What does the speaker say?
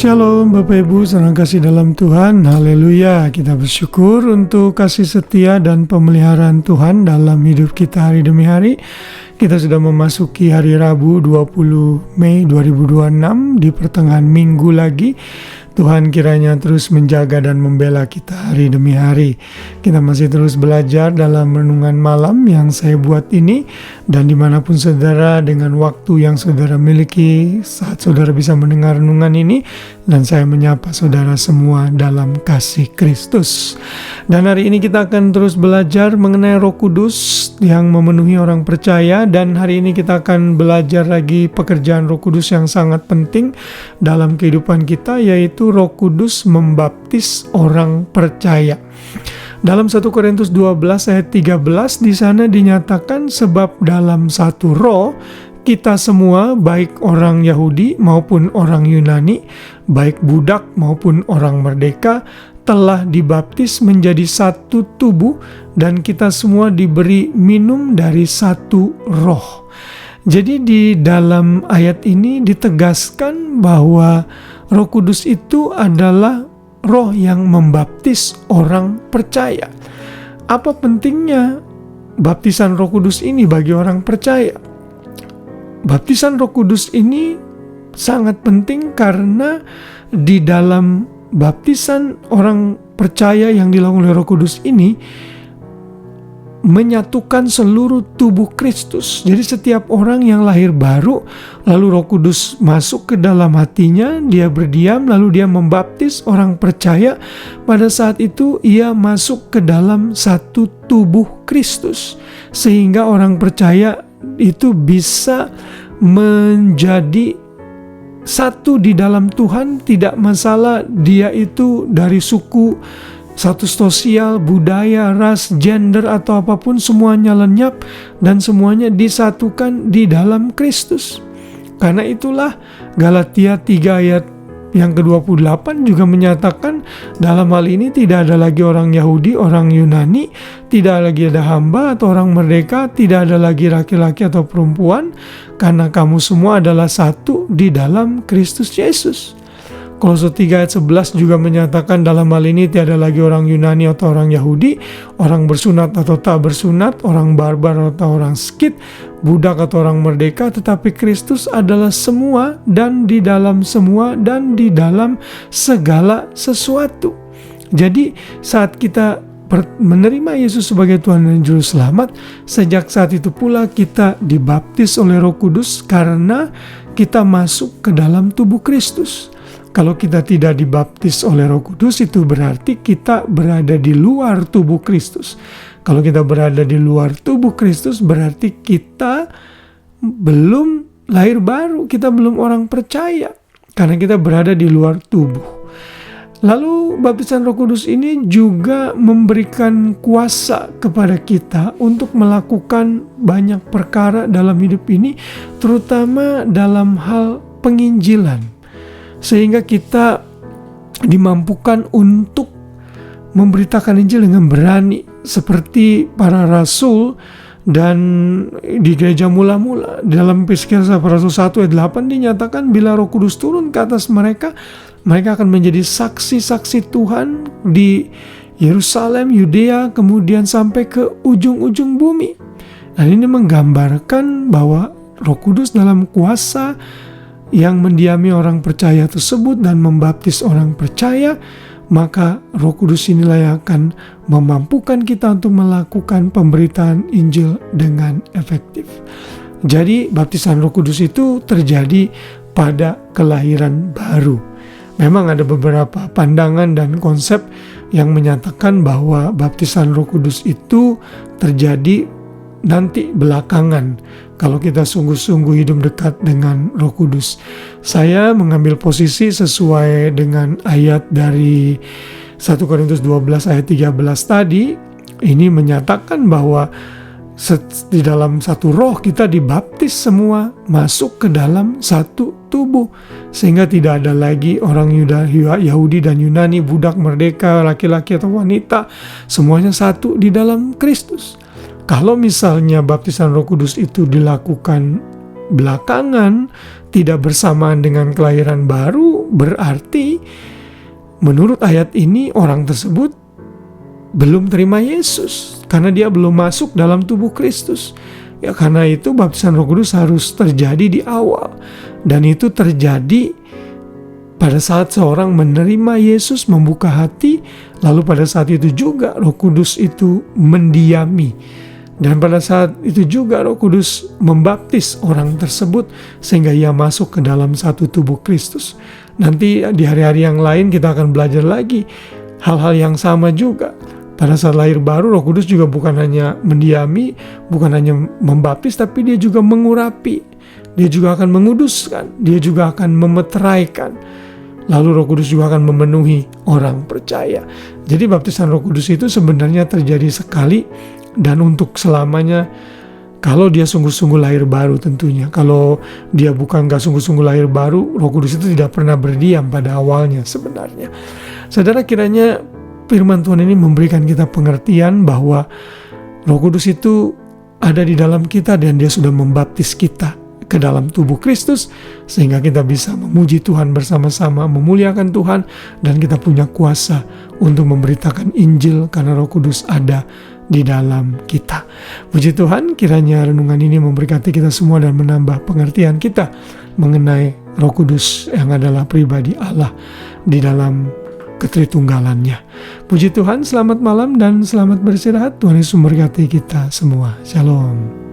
Shalom Bapak Ibu, senang kasih dalam Tuhan. Haleluya, kita bersyukur untuk kasih setia dan pemeliharaan Tuhan dalam hidup kita hari demi hari. Kita sudah memasuki hari Rabu 20 Mei 2026 di pertengahan minggu lagi. Tuhan kiranya terus menjaga dan membela kita hari demi hari. Kita masih terus belajar dalam renungan malam yang saya buat ini. Dan dimanapun saudara dengan waktu yang saudara miliki saat saudara bisa mendengar renungan ini. Dan saya menyapa saudara semua dalam kasih Kristus. Dan hari ini kita akan terus belajar mengenai Roh Kudus yang memenuhi orang percaya. Dan hari ini kita akan belajar lagi pekerjaan Roh Kudus yang sangat penting dalam kehidupan kita, yaitu Roh Kudus membaptis orang percaya. Dalam 1 Korintus 12 ayat 13 di sana dinyatakan, sebab dalam satu roh kita semua, baik orang Yahudi maupun orang Yunani, baik budak maupun orang merdeka, telah dibaptis menjadi satu tubuh, dan kita semua diberi minum dari satu roh. Jadi di dalam ayat ini ditegaskan bahwa Roh Kudus itu adalah roh yang membaptis orang percaya. Apa pentingnya baptisan Roh Kudus ini bagi orang percaya? Baptisan Roh Kudus ini sangat penting karena di dalam baptisan orang percaya yang dilakukan oleh Roh Kudus ini menyatukan seluruh tubuh Kristus. Jadi setiap orang yang lahir baru, lalu Roh Kudus masuk ke dalam hatinya, dia berdiam, lalu dia membaptis orang percaya. Pada saat itu ia masuk ke dalam satu tubuh Kristus, sehingga orang percaya itu bisa menjadi satu di dalam Tuhan. Tidak masalah dia itu dari suku, status sosial, budaya, ras, gender, atau apapun, semuanya lenyap dan semuanya disatukan di dalam Kristus. Karena itulah Galatia 3 ayat yang ke-28 juga menyatakan, dalam hal ini tidak ada lagi orang Yahudi, orang Yunani, tidak lagi ada hamba atau orang merdeka, tidak ada lagi laki-laki atau perempuan, karena kamu semua adalah satu di dalam Kristus Yesus. Kolose 3 ayat 11 juga menyatakan, dalam hal ini tiada lagi orang Yunani atau orang Yahudi, orang bersunat atau tak bersunat, orang barbar atau orang skit, budak atau orang merdeka, tetapi Kristus adalah semua dan di dalam semua dan di dalam segala sesuatu. Jadi saat kita menerima Yesus sebagai Tuhan dan Juru Selamat, sejak saat itu pula kita dibaptis oleh Roh Kudus karena kita masuk ke dalam tubuh Kristus. Kalau kita tidak dibaptis oleh Roh Kudus, itu berarti kita berada di luar tubuh Kristus. Kalau kita berada di luar tubuh Kristus, berarti kita belum lahir baru, kita belum orang percaya, karena kita berada di luar tubuh. Lalu baptisan Roh Kudus ini juga memberikan kuasa kepada kita untuk melakukan banyak perkara dalam hidup ini, terutama dalam hal penginjilan. Sehingga kita dimampukan untuk memberitakan Injil dengan berani, seperti para rasul. Dan di gereja mula-mula dalam Kisah Rasul 1 ayat 8 dinyatakan, bila Roh Kudus turun ke atas mereka, mereka akan menjadi saksi-saksi Tuhan di Yerusalem, Yudea, kemudian sampai ke ujung-ujung bumi. Dan ini menggambarkan bahwa Roh Kudus dalam kuasa yang mendiami orang percaya tersebut dan membaptis orang percaya, maka Roh Kudus inilah yang akan memampukan kita untuk melakukan pemberitaan Injil dengan efektif. Jadi baptisan Roh Kudus itu terjadi pada kelahiran baru. Memang ada beberapa pandangan dan konsep yang menyatakan bahwa baptisan Roh Kudus itu terjadi nanti belakangan, kalau kita sungguh-sungguh hidup dekat dengan Roh Kudus. Saya mengambil posisi sesuai dengan ayat dari 1 Korintus 12 ayat 13 tadi. Ini menyatakan bahwa di dalam satu roh kita dibaptis semua masuk ke dalam satu tubuh, sehingga tidak ada lagi orang Yahudi dan Yunani, budak merdeka, laki-laki atau wanita, semuanya satu di dalam Kristus. Kalau misalnya baptisan Roh Kudus itu dilakukan belakangan, tidak bersamaan dengan kelahiran baru, berarti menurut ayat ini orang tersebut belum terima Yesus karena dia belum masuk dalam tubuh Kristus. Ya, karena itu baptisan Roh Kudus harus terjadi di awal, dan itu terjadi pada saat seorang menerima Yesus, membuka hati, lalu pada saat itu juga Roh Kudus itu mendiami. Dan pada saat itu juga Roh Kudus membaptis orang tersebut sehingga ia masuk ke dalam satu tubuh Kristus. Nanti di hari-hari yang lain kita akan belajar lagi hal-hal yang sama juga. Pada saat lahir baru, Roh Kudus juga bukan hanya mendiami, bukan hanya membaptis, tapi dia juga mengurapi. Dia juga akan menguduskan, dia juga akan memeteraikan. Lalu Roh Kudus juga akan memenuhi orang percaya. Jadi baptisan Roh Kudus itu sebenarnya terjadi sekali dan untuk selamanya kalau dia sungguh-sungguh lahir baru tentunya. Kalau dia gak sungguh-sungguh lahir baru, Roh Kudus itu tidak pernah berdiam pada awalnya sebenarnya. Saudara, kiranya firman Tuhan ini memberikan kita pengertian bahwa Roh Kudus itu ada di dalam kita dan dia sudah membaptis kita ke dalam tubuh Kristus sehingga kita bisa memuji Tuhan bersama-sama, memuliakan Tuhan, dan kita punya kuasa untuk memberitakan Injil karena Roh Kudus ada di dalam kita. Puji Tuhan, kiranya renungan ini memberkati kita semua dan menambah pengertian kita mengenai Roh Kudus yang adalah pribadi Allah di dalam ketritunggalannya. Puji Tuhan, selamat malam dan selamat beristirahat. Tuhan Yesus memberkati kita semua. Shalom.